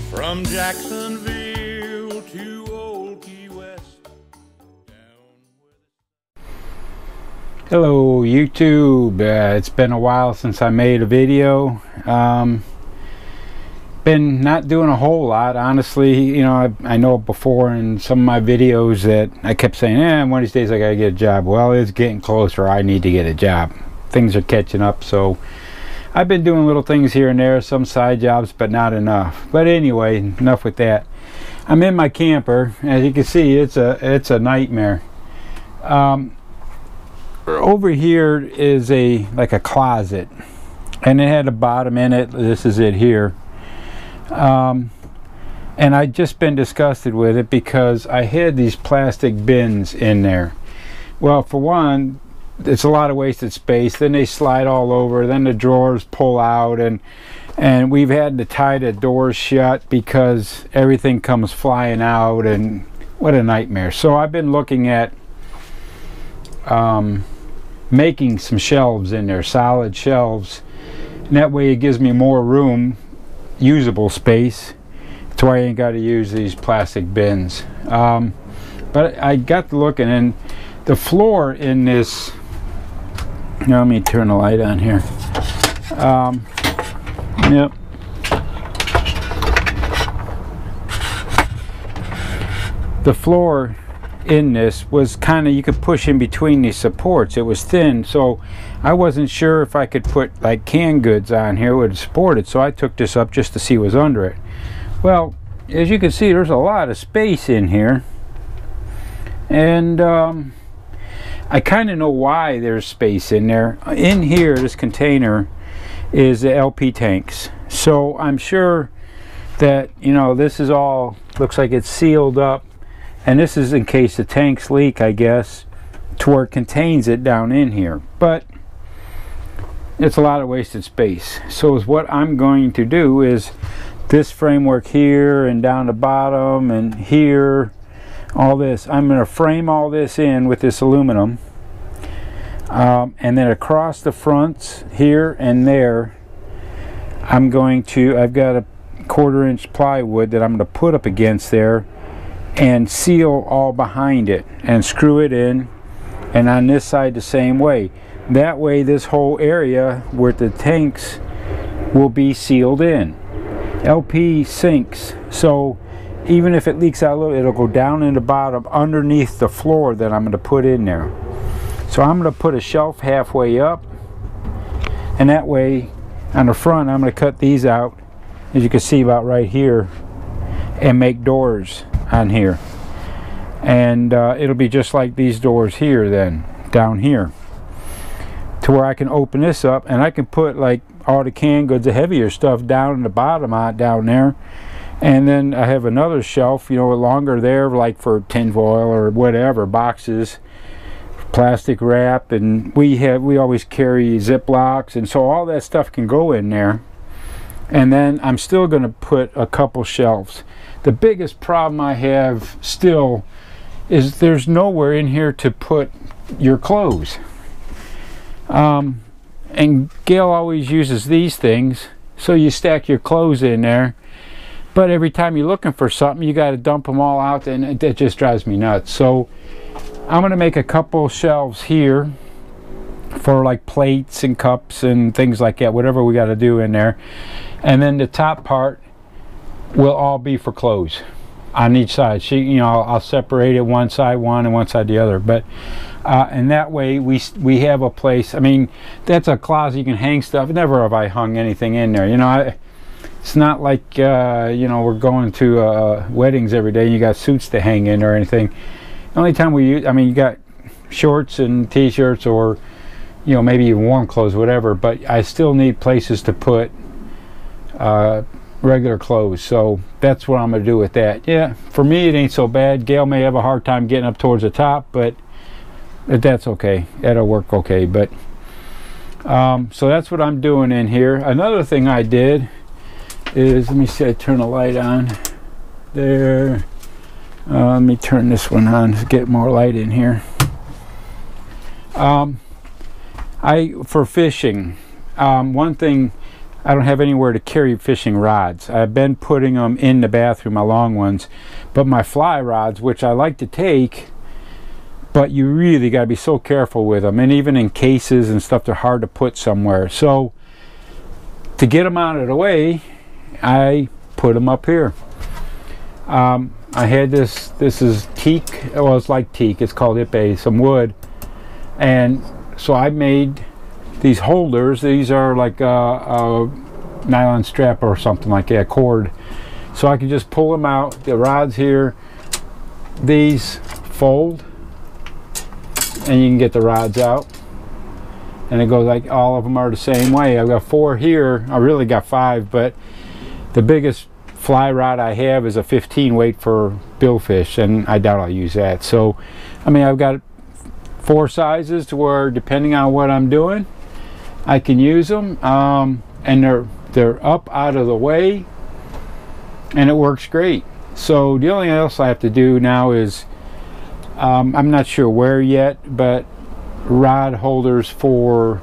From Jacksonville to Old Key West. Hello YouTube, it's been a while since I made a video. Been not doing a whole lot, honestly. You know, I know before in some of my videos that I kept saying, one of these days I gotta get a job. Well, it's getting closer. I need to get a job. Things are catching up, so I've been doing little things here and there, some side jobs, but not enough. But anyway, enough with that. I'm in my camper. As you can see, it's a nightmare. Over here is like a closet, and it had a bottom in it. This is it here. And I've just been disgusted with it because I had these plastic bins in there. Well, for one, it's a lot of wasted space. Then they slide all over. Then the drawers pull out, and we've had to tie the doors shut because everything comes flying out, and what a nightmare. So I've been looking at making some shelves in there, solid shelves, and that way it gives me more room, usable space. That's why I ain't got to use these plastic bins. But I got to looking, and the floor in this, now let me turn the light on here. Yep. The floor in this was kind of, you could push in between these supports. It was thin, so I wasn't sure if I could put like canned goods on here, it would support it. So I took this up just to see what's under it. Well, as you can see, there's a lot of space in here, and I kind of know why there's space in there. In here, this container is the LP tanks. So I'm sure that, you know, this is all, looks like it's sealed up. And this is in case the tanks leak, I guess, to where it contains it down in here. But it's a lot of wasted space. So what I'm going to do is this framework here and down the bottom and here, all this, I'm going to frame all this in with this aluminum, and then across the fronts here and there, I've got a 1/4 inch plywood that I'm going to put up against there and seal all behind it and screw it in, and on this side the same way. That way this whole area where the tanks will be sealed in. LP sinks, so even if it leaks out a little, it'll go down in the bottom underneath the floor that I'm going to put in there. So I'm going to put a shelf halfway up, and that way on the front I'm going to cut these out, as you can see about right here, and make doors on here. And it'll be just like these doors here then, down here, to where I can open this up and I can put like all the canned goods, the heavier stuff, down in the bottom down there. And then I have another shelf, you know, longer there, like for tinfoil or whatever, boxes, plastic wrap, and we always carry Ziplocs, and so all that stuff can go in there. And then I'm still going to put a couple shelves. The biggest problem I have still is there's nowhere in here to put your clothes. And Gail always uses these things, so you stack your clothes in there. But every time you're looking for something, you got to dump them all out, and it just drives me nuts. So I'm going to make a couple shelves here for like plates and cups and things like that, whatever we got to do in there. And then the top part will all be for clothes on each side. You know, I'll separate it, one side one and one side the other. But and that way we have a place. I mean, that's a closet you can hang stuff. Never have I hung anything in there. You know, it's not like you know, we're going to weddings every day and you got suits to hang in or anything. The only time we use, I mean, you got shorts and t-shirts or you know, maybe even warm clothes, whatever, but I still need places to put regular clothes. So that's what I'm gonna do with that. Yeah, for me it ain't so bad. Gail may have a hard time getting up towards the top, but that's okay. That'll work okay. But so that's what I'm doing in here. Another thing I did is, let me see, I turn the light on there. Let me turn this one on to get more light in here. For fishing, one thing, I don't have anywhere to carry fishing rods. I've been putting them in the bathroom, my long ones, but my fly rods, which I like to take, but you really got to be so careful with them, and even in cases and stuff, they're hard to put somewhere. So to get them out of the way, I put them up here. I had this is teak, well, it's like teak, it's called ipe, some wood, and so I made these holders. These are like a nylon strap or something like that, cord, so I can just pull them out. The rods here, these fold and you can get the rods out, and it goes like, all of them are the same way. I've got 4 here. I really got 5, but the biggest fly rod I have is a 15 weight for billfish, and I doubt I'll use that. So I mean, I've got 4 sizes to where, depending on what I'm doing, I can use them, and they're up out of the way, and it works great. So the only thing else I have to do now is, I'm not sure where yet, but rod holders for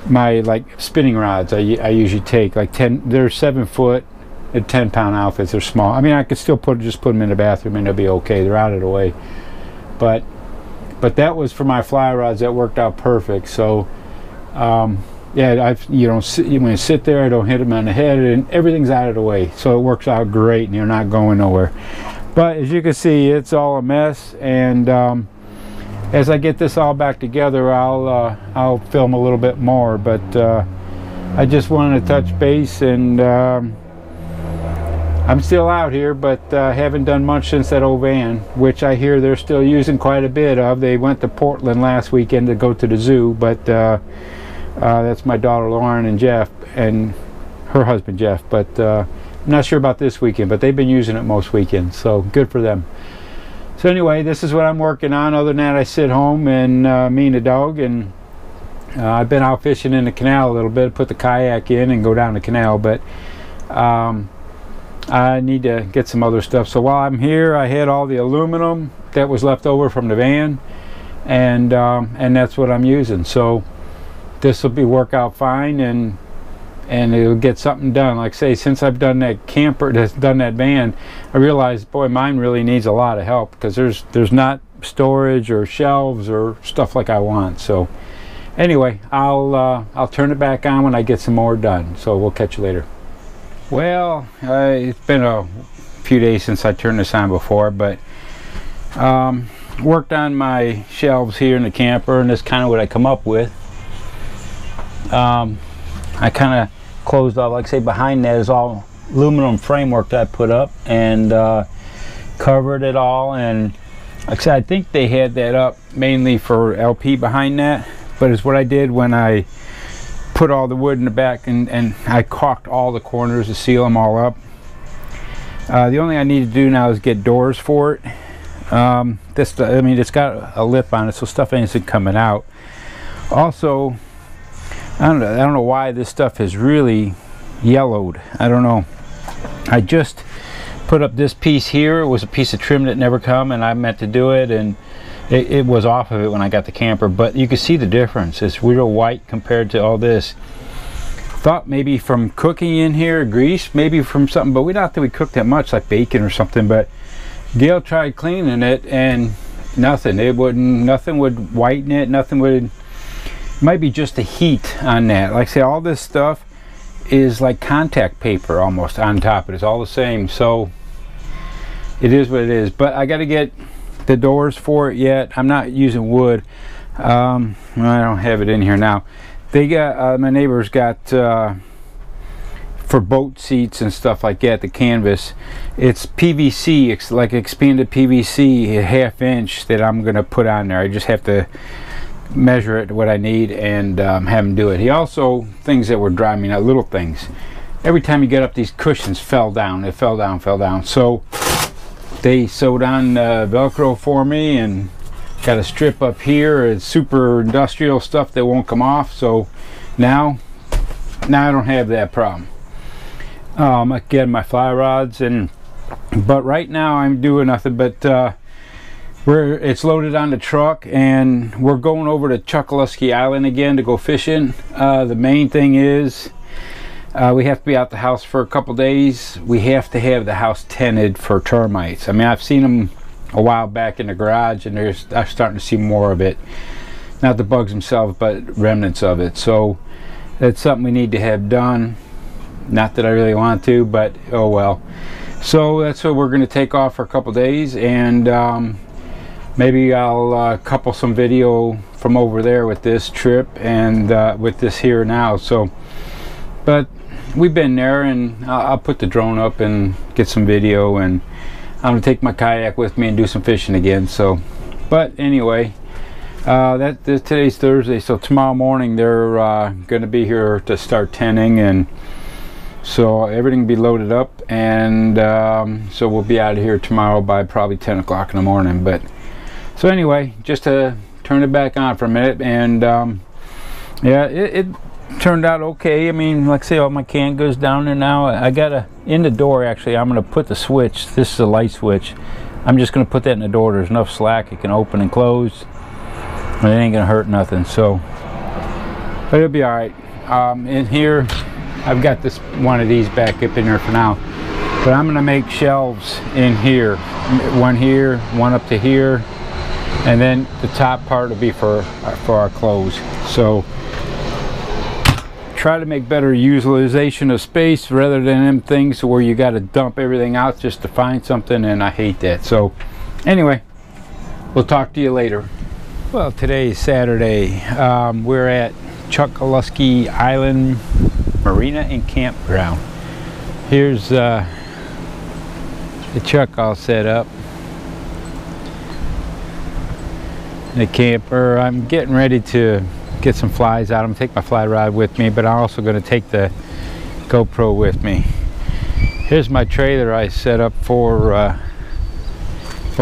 my like spinning rods. I usually take like 10. They're 7 foot at 10-pound outfits. They're small. I mean, I could still just put them in the bathroom and they'll be okay. They're out of the way. But that was for my fly rods. That worked out perfect. So yeah, when you sit there, I don't hit them on the head, and everything's out of the way. So it works out great, and you're not going nowhere. But as you can see, it's all a mess, and as I get this all back together, I'll film a little bit more. But I just wanted to touch base, and I'm still out here, but haven't done much since that old van, which I hear they're still using quite a bit of. They went to Portland last weekend to go to the zoo, but that's my daughter Lauren and Jeff, and her husband Jeff. But I'm not sure about this weekend, but they've been using it most weekends, so good for them. So anyway, this is what I'm working on. Other than that, I sit home and me and the dog, and I've been out fishing in the canal a little bit, put the kayak in and go down the canal, but I need to get some other stuff. So while I'm here, I had all the aluminum that was left over from the van, and that's what I'm using. So this will work out fine, and it'll get something done. Like I say, since I've done that done that van, I realized, boy, mine really needs a lot of help, because there's not storage or shelves or stuff like I want. So anyway, I'll turn it back on when I get some more done. So we'll catch you later. Well, it's been a few days since I turned this on before, but worked on my shelves here in the camper, and that's kind of what I come up with. I kind of closed off, like I say, behind that is all aluminum framework that I put up, and covered it all. And like I said, I think they had that up mainly for LP behind that, but it's what I did when I put all the wood in the back, and I caulked all the corners to seal them all up. The only thing I need to do now is get doors for it. I mean, it's got a lip on it, so stuff ain't coming out. Also, I don't know why this stuff is really yellowed. I don't know. I just put up this piece here. It was a piece of trim that never come, and I meant to do it, and it was off of it when I got the camper, but you can see the difference. It's real white compared to all this. Thought maybe from cooking in here, grease, maybe from something, but not that we cooked that much, like bacon or something. But Gail tried cleaning it, and nothing. Nothing would whiten it. Nothing would. Might be just the heat on that. Like I say, all this stuff is like contact paper almost on top. It is all the same. So it is what it is. But I got to get the doors for it yet. I'm not using wood. I don't have it in here now. They got my neighbors got for boat seats and stuff like that, the canvas, it's PVC. It's like expanded PVC, a 1/2 inch, that I'm gonna put on there. I just have to measure it what I need and have him do it. He also, things that were driving me nuts, little things. Every time you get up, these cushions fell down. It fell down. So they sewed on Velcro for me and got a strip up here. It's super industrial stuff that won't come off. So now I don't have that problem. Again, my fly rods, but right now I'm doing nothing but it's loaded on the truck and we're going over to Chokoloskee Island again to go fishing. The main thing is we have to be out the house for a couple days. We have to have the house tented for termites. I mean, I've seen them a while back in the garage and I'm starting to see more of it. Not the bugs themselves, but remnants of it. So it's something we need to have done. Not that I really want to, but oh well. So that's what we're going to take off for a couple days, and maybe I'll couple some video from over there with this trip and with this here now. So, but we've been there, and I'll put the drone up and get some video, and I'm going to take my kayak with me and do some fishing again. So, but anyway, today's Thursday, so tomorrow morning they're going to be here to start tenting, and so everything will be loaded up, and so we'll be out of here tomorrow by probably 10 o'clock in the morning. But so anyway, just to turn it back on for a minute, and yeah, it turned out okay. I mean, like I say, all my can goes down there now. I got in the door, actually I'm going to put the switch. This is a light switch. I'm just going to put that in the door. There's enough slack, it can open and close, and it ain't going to hurt nothing. So, but it'll be all right. In here I've got this one of these back up in there for now, but I'm going to make shelves in here, one here, one up to here, and then the top part will be for our clothes. So try to make better utilization of space rather than them things where you got to dump everything out just to find something, and I hate that. So anyway, we'll talk to you later. Well, today is Saturday. We're at Chokoloskee Island Marina and Campground. Here's the truck all set up. The camper. I'm getting ready to get some flies out. I'm gonna take my fly rod with me, but I'm also going to take the GoPro with me. Here's my trailer I set up for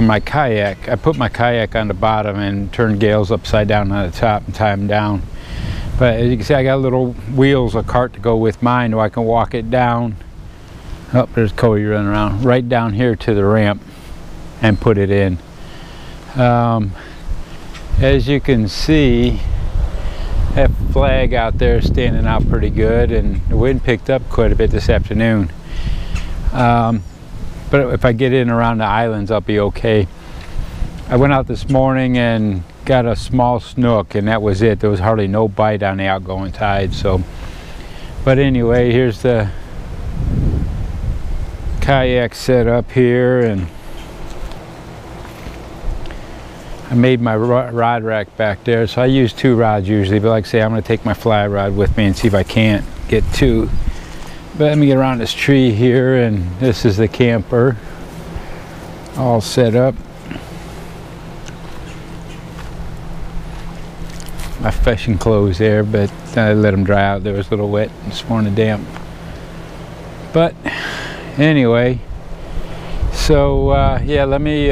my kayak. I put my kayak on the bottom and turned gales upside down on the top and tie them down. But as you can see, I got little wheels, a cart to go with mine, so I can walk it down. Oh, there's Cody running around. Right down here to the ramp and put it in. As you can see, that flag out there is standing out pretty good, and the wind picked up quite a bit this afternoon. But if I get in around the islands, I'll be okay. I went out this morning and got a small snook, and that was it. There was hardly no bite on the outgoing tide. So, but anyway, here's the kayak set up here, and I made my rod rack back there. So I use 2 rods usually, but like I say, I'm going to take my fly rod with me and see if I can't get 2. But let me get around this tree here, and this is the camper all set up. My fishing clothes there, but I let them dry out. They was a little wet this morning, damp. But anyway, so yeah, let me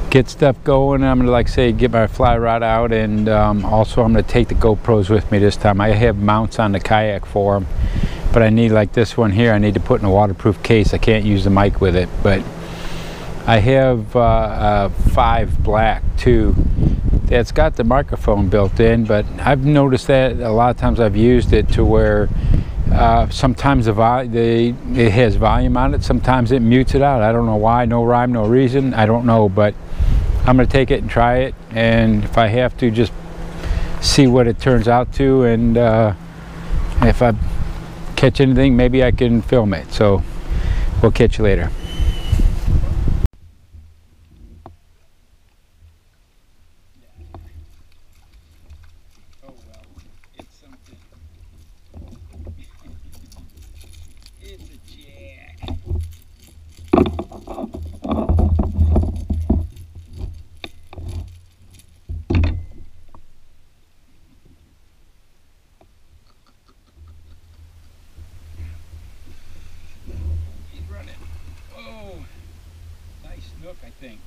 get stuff going. I'm gonna, like say, get my fly rod out, and also I'm gonna take the GoPros with me this time. I have mounts on the kayak for them, but I need, like this one here, I need to put in a waterproof case. I can't use the mic with it, but I have 5 black too. It's got the microphone built in, but I've noticed that a lot of times I've used it to where sometimes it has volume on it, sometimes it mutes it out. I don't know why, no rhyme, no reason, I don't know, but I'm going to take it and try it, and if I have to, just see what it turns out to, and if I catch anything, maybe I can film it. So we'll catch you later. snook, I think.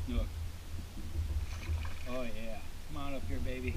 Snook. Oh yeah. Come on up here, baby.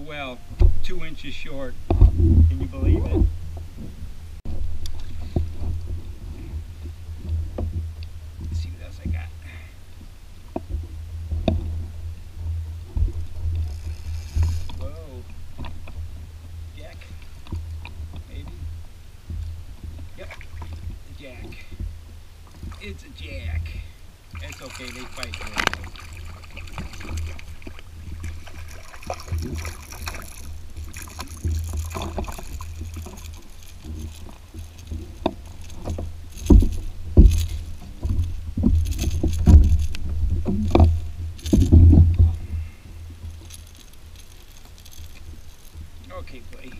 Well, 2 inches short. Can you believe it? Let's see what else I got. Whoa. Jack? Maybe? Yep. A jack. It's a jack. It's okay, they fight for it. Okay, buddy.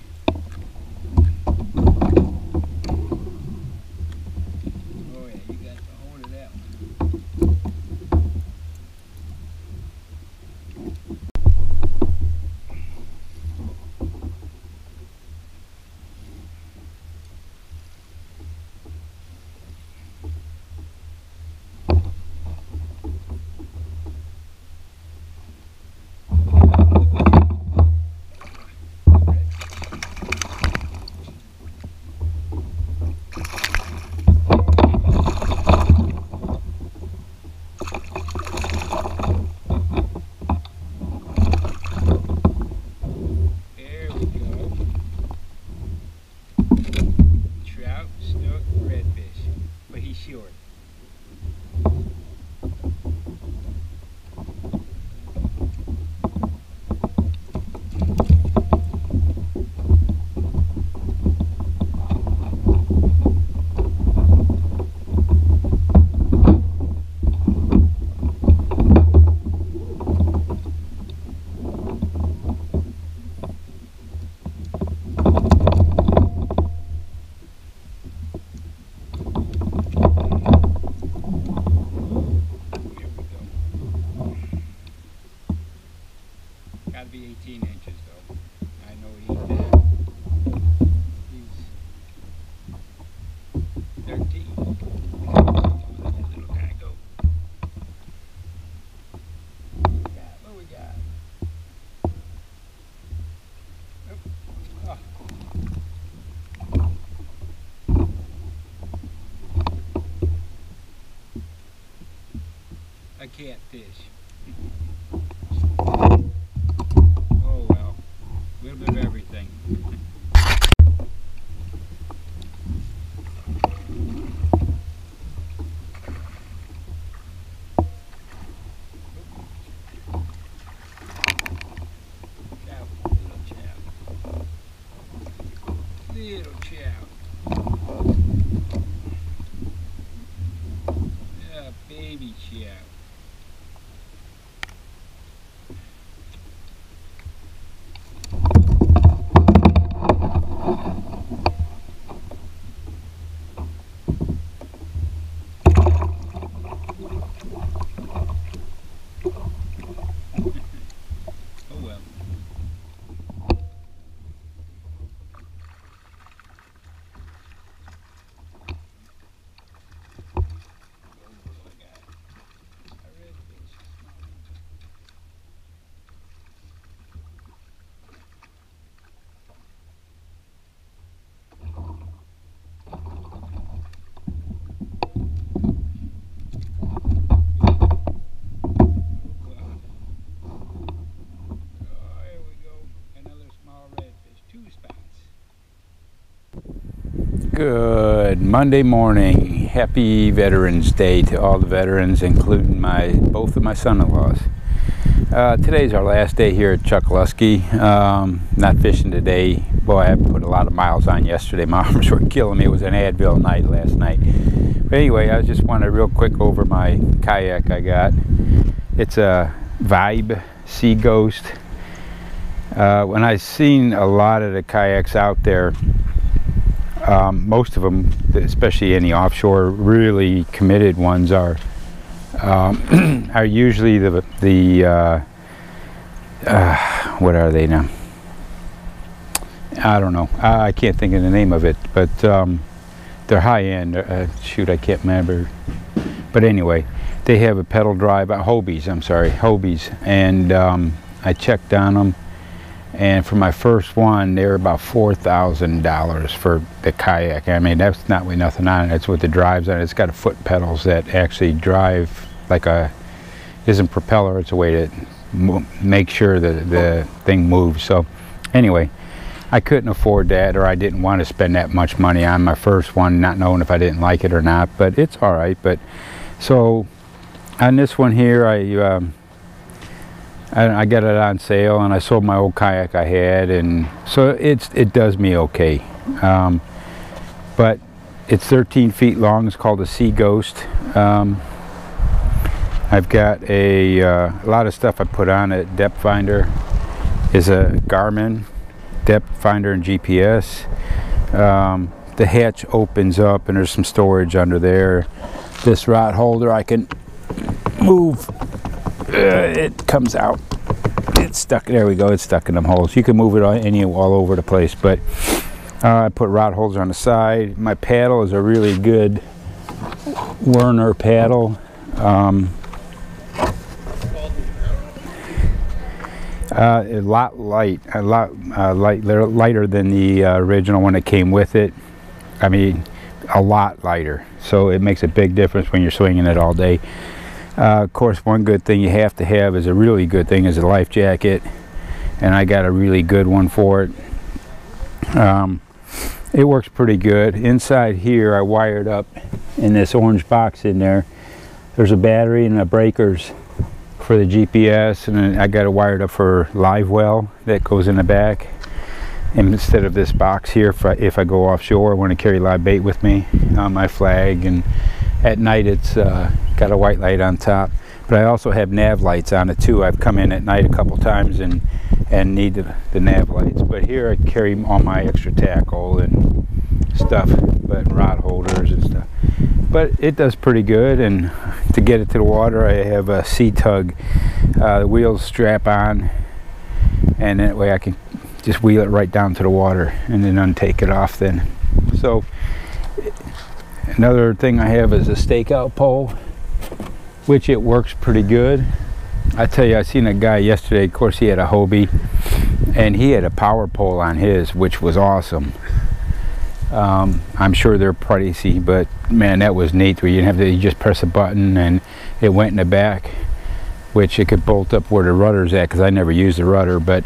Oh yeah, you got the hold of that one. 18 inches though. I know he ain't bad. He's 13. Let that little guy go. What we got? Oh. I can't fish. Oh well, a little bit of everything. Little chow. Yeah, baby chow. Oh well. Good Monday morning. Happy Veterans Day to all the veterans, including both of my son-in-laws. Today's our last day here at Chokoloskee. Not fishing today. Boy, I put a lot of miles on yesterday. My arms were killing me. It was an Advil night last night. But anyway, I just wanted real quick over my kayak I got. It's a Vibe Sea Ghost. When I seen a lot of the kayaks out there, most of them, especially any offshore, really committed ones are usually the what are they now? I don't know. I can't think of the name of it, but they're high end. Shoot, I can't remember. But anyway, they have a pedal drive. Hobies. I'm sorry, Hobies, and I checked on them. And for my first one, they were about $4,000 for the kayak. I mean, that's not with nothing on it. It's with the drives on it. It's got foot pedals that actually drive like isn't propeller. It's a way to make sure that the thing moves. So anyway, I couldn't afford that, or I didn't want to spend that much money on my first one, not knowing if I didn't like it or not. But it's all right. But so on this one here, I got it on sale, and I sold my old kayak I had, and so it does me okay. But it's 13 feet long. It's called a Sea Ghost. I've got a lot of stuff I put on it. Depth finder is a Garmin depth finder and GPS. The hatch opens up, and there's some storage under there. This rod holder I can move. It comes out. It's stuck. There we go. It's stuck in them holes. You can move it all over the place. But I put rod holders on the side. My paddle is a really good Werner paddle. A lot lighter than the original one that came with it. I mean, a lot lighter. So it makes a big difference when you're swinging it all day. Of course, one good thing you have to have is a really good thing is a life jacket, and I got a really good one for it. It works pretty good. Inside here, I wired up in this orange box in there. There's a battery and the breakers for the GPS, and then I got it wired up for live well that goes in the back. And instead of this box here, if I go offshore, I want to carry live bait with me on my flag, and at night it's got a white light on top. But I also have nav lights on it too. I've come in at night a couple times and need the nav lights. But here I carry all my extra tackle and stuff, but rod holders and stuff. But it does pretty good, and to get it to the water I have a Sea Tug. The wheels strap on, and that way I can just wheel it right down to the water and then untake it off then. So another thing I have is a stakeout pole, which it works pretty good. I tell you, I seen a guy yesterday, of course he had a Hobie, and he had a power pole on his, which was awesome. I'm sure they're pricey, but man, that was neat, where you didn't have to, you just press a button and it went in the back, which it could bolt up where the rudder's at, because I never used the rudder, but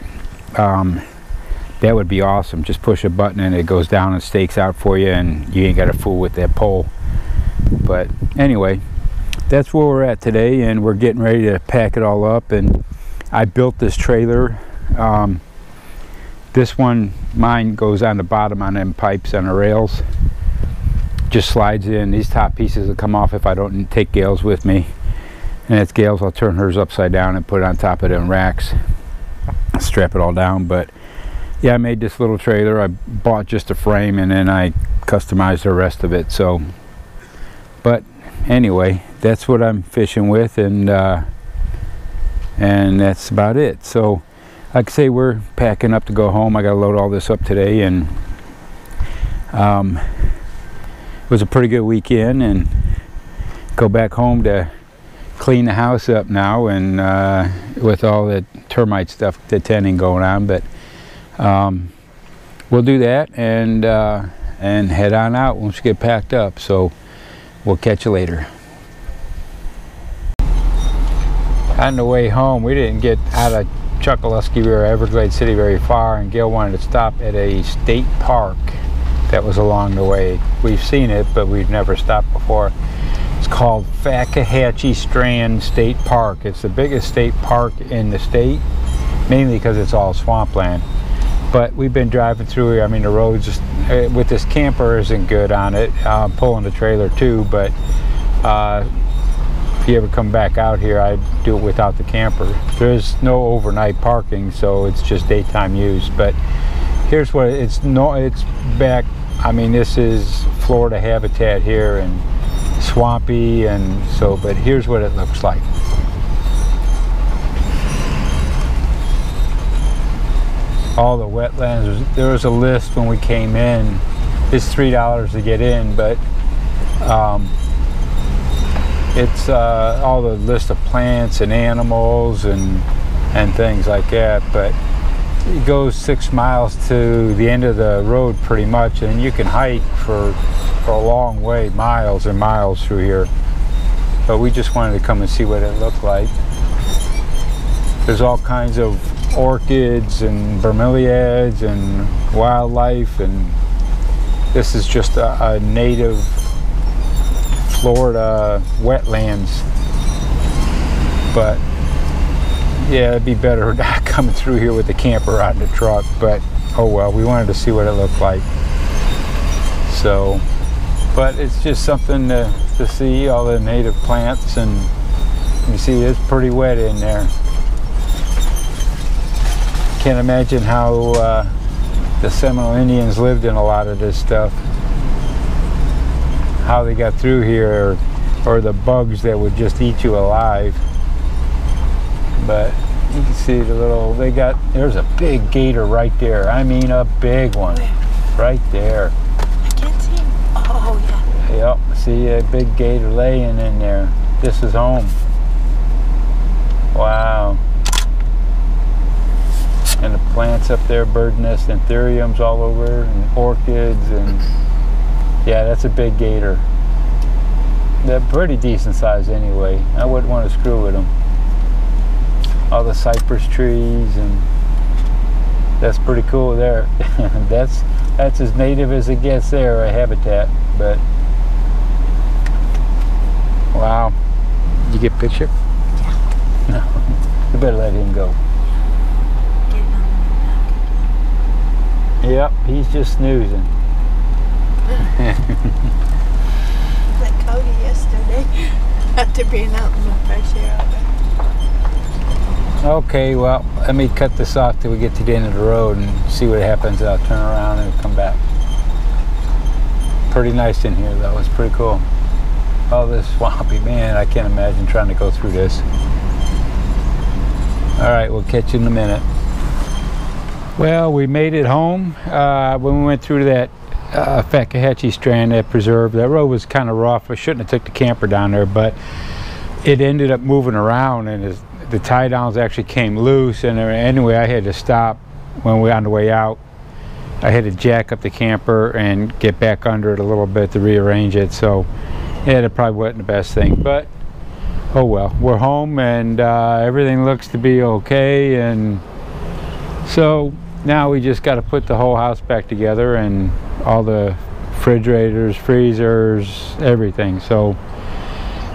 that would be awesome. Just push a button and it goes down and stakes out for you, and you ain't got to fool with that pole. But anyway, that's where we're at today, and we're getting ready to pack it all up. And I built this trailer. This one, mine goes on the bottom on them pipes on the rails. Just slides in. These top pieces will come off if I don't take Gail's with me. And that's Gail's. I'll turn hers upside down and put it on top of them racks. Strap it all down. But yeah, I made this little trailer. I bought just a frame and then I customized the rest of it. So, but anyway, that's what I'm fishing with, and that's about it. So like I say, we're packing up to go home. I gotta load all this up today, and it was a pretty good weekend, and go back home to clean the house up now, and with all the termite stuff, the tenting going on. But we'll do that and head on out once we get packed up. So we'll catch you later. On the way home, we didn't get out of Chokoloskee. We were Everglades City very far, and Gail wanted to stop at a state park that was along the way. We've seen it, but we've never stopped before. It's called Fakahatchee Strand State Park. It's the biggest state park in the state, mainly because it's all swampland. But we've been driving through here. I mean, the roads just, with this camper isn't good on it. I'm pulling the trailer too, but if you ever come back out here, I'd do it without the camper. There's no overnight parking, so it's just daytime use. But here's what it's back. I mean, this is Florida habitat here, and swampy, and so, but here's what it looks like. All the wetlands. There was a list when we came in. It's $3 to get in, but it's all the list of plants and animals and things like that. But it goes 6 miles to the end of the road pretty much, and you can hike for a long way, miles and miles through here. But we just wanted to come and see what it looked like. There's all kinds of orchids and bromeliads and wildlife, and this is just a native Florida wetlands. But yeah, it'd be better not coming through here with the camper on the truck, but oh well, we wanted to see what it looked like. So, but it's just something to see, all the native plants, and you see it's pretty wet in there. Can't imagine how the Seminole Indians lived in a lot of this stuff. How they got through here, or the bugs that would just eat you alive. But you can see the little, there's a big gator right there. I mean, a big one. Right there. I can't see him. Oh, yeah. Yep, see a big gator laying in there. This is home. Wow. And the plants up there, bird nest, anthuriums all over, and orchids, and yeah, that's a big gator. They're pretty decent size anyway. I wouldn't want to screw with them. All the cypress trees, and that's pretty cool there. that's as native as it gets there, a habitat. But wow, did you get a picture? Yeah. No, you better let him go. Yep, he's just snoozing. Like Cody yesterday, after being out in the fresh air all day. Okay, well, let me cut this off till we get to the end of the road and see what happens. I'll turn around and come back. Pretty nice in here though, it's pretty cool. All this swampy, man, I can't imagine trying to go through this. Alright, we'll catch you in a minute. Well, we made it home. When we went through that Fakahatchee Strand, that preserve, that road was kind of rough. I shouldn't have took the camper down there, but it ended up moving around, and the tie downs actually came loose. And anyway, I had to stop when we were on the way out. I had to jack up the camper and get back under it a little bit to rearrange it. So yeah, it probably wasn't the best thing, but oh well. We're home, and everything looks to be okay. And so now we just got to put the whole house back together, and all the refrigerators, freezers, everything. So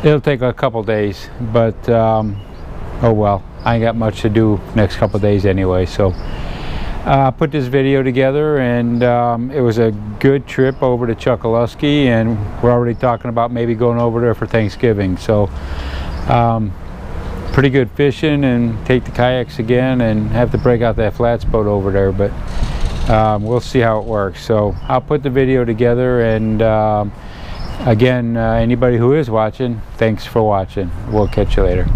it'll take a couple days, but oh well. I ain't got much to do next couple days anyway. So I put this video together, and it was a good trip over to Chokoloskee, and we're already talking about maybe going over there for Thanksgiving. So pretty good fishing, and take the kayaks again, and have to break out that flats boat over there, but we'll see how it works. So I'll put the video together, and again, anybody who is watching, thanks for watching. We'll catch you later.